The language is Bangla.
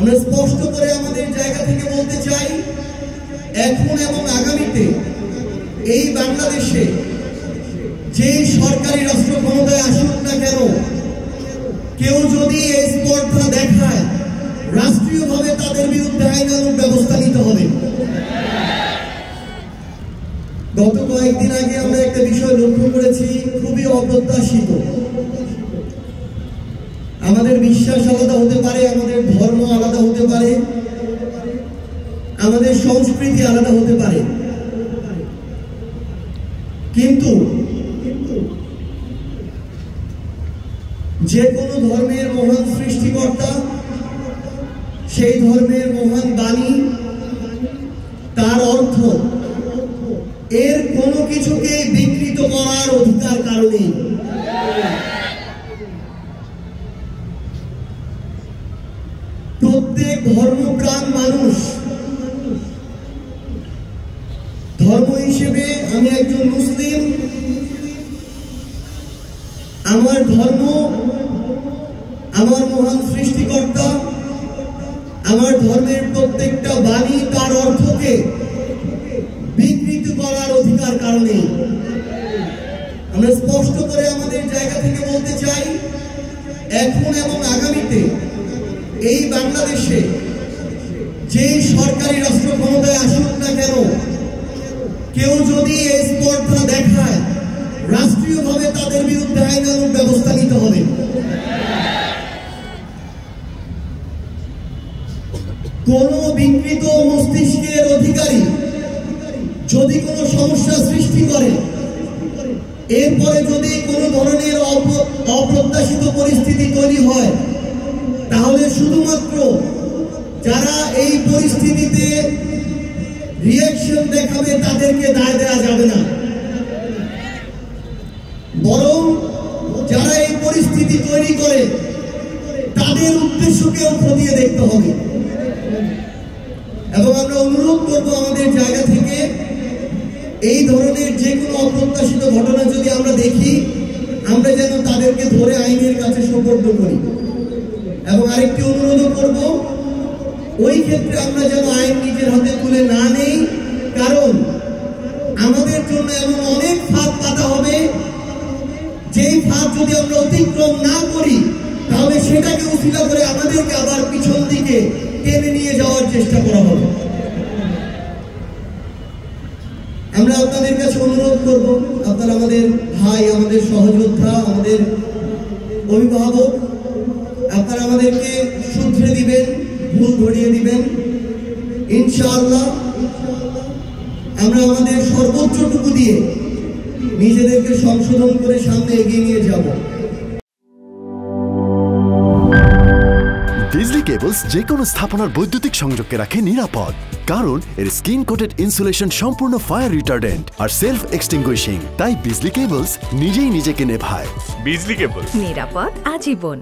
আমরা স্পষ্ট করে আমাদের জায়গা থেকে বলতে চাই, এখন এবং আগামীতে এই বাংলাদেশে যেই সরকারি রাষ্ট্র ক্ষমতায় আসুক না কেন, কেউ যদি এই স্পর্ধা দেখায়, রাষ্ট্রীয়ভাবে তাদের বিরুদ্ধে আইনানুগ ব্যবস্থা নিতে হবে। গত কয়েকদিন আগে আমরা একটা বিষয় লক্ষ্য করেছি, খুবই অপ্রত্যাশিত। আমাদের বিশ্বাস আলাদা হতে পারে, আমাদের ধর্ম আলাদা হতে পারে, আমাদের সংস্কৃতি আলাদা হতে পারে, কিন্তু যে কোনো ধর্মের মহান সৃষ্টিকর্তা, সেই ধর্মের মহান বাণী, তার অর্থ, এর কোনো কিছুকে বিকৃত করার অধিকার কারণে প্রত্যেক ধর্মপ্রাণ মানুষ, ধর্ম হিসেবে আমি একজন মুসলিম, আমার ধর্ম, আমার মহান সৃষ্টিকর্তা, আমার ধর্মের প্রত্যেকটা বাণী, তার অর্থকে বিকৃত করার অধিকার কারণে আমরা স্পষ্ট করে আমাদের জায়গা থেকে বলতে চাই, এখন এবং আগামীতে এই বাংলাদেশে যেই সরকারি রাষ্ট্র ক্ষমতায় আসুক না কেন, কেউ যদি এই স্পর্ধা দেখায়, রাষ্ট্রীয়ভাবে তাদের বিরুদ্ধে আইনানুগ ব্যবস্থা নিতে হবে। কোন বিকৃত মস্তিষ্কের অধিকারী যদি কোনো সমস্যা সৃষ্টি করে, এরপরে যদি কোনো ধরনের অপ্রত্যাশিত পরিস্থিতি তৈরি হয়, তাহলে শুধুমাত্র যারা এই পরিস্থিতিতে রিঅ্যাকশন দেখাবে তাদেরকে দায় দেওয়া যাবে না, বরং যারা এই পরিস্থিতি তৈরি করে তাদের উদ্দেশ্যকেও খতিয়ে দেখতে হবে। এবং আমরা অনুরোধ করব আমাদের জায়গা থেকে, এই ধরনের যে কোনো অপ্রত্যাশিত ঘটনা যদি আমরা দেখি, আমরা যেন তাদেরকে ধরে আইনের কাছে সোপর্দ করি। এবং আরেকটি অনুরোধ করব, ওই ক্ষেত্রে আমরা যেন আইন নিজের হাতে তুলে না নেই, কারণ আমাদের জন্য এমন অনেক ফাঁদ পাতা হবে, যেই ফাঁদ যদি আমরা অতিক্রম না করি, তাহলে সেটাকে উচিলা করে আমাদেরকে আবার পিছন দিকে টেনে নিয়ে যাওয়ার চেষ্টা করা হবে। আমরা আপনাদের কাছে অনুরোধ করব, আপনারা আমাদের ভাই, আমাদের সহযোদ্ধা, আমাদের অভিভাবক, আপনারা আমাদেরকে শুধরে দিবেন, ভুল ধরিয়ে দিবেন। ইনশাআল্লাহ আমরা আমাদের সর্বোচ্চটুকু দিয়ে নিজেদেরকে সংশোধন করে সামনে এগিয়ে নিয়ে যাব। বিজলি কেবলস যে কোনো স্থাপনার বৈদ্যুতিক সংযোগকে রাখে নিরাপদ, কারণ এর স্কিন কোটেড ইনসুলেশন সম্পূর্ণ ফায়ার রিটার্ডেন্ট আর সেলফ এক্সটিংগুইশিং। তাই বিজলি কেবলস নিজেই নিজেকে নেভায়। বিজলি কেবল, নিরাপদ আজীবন।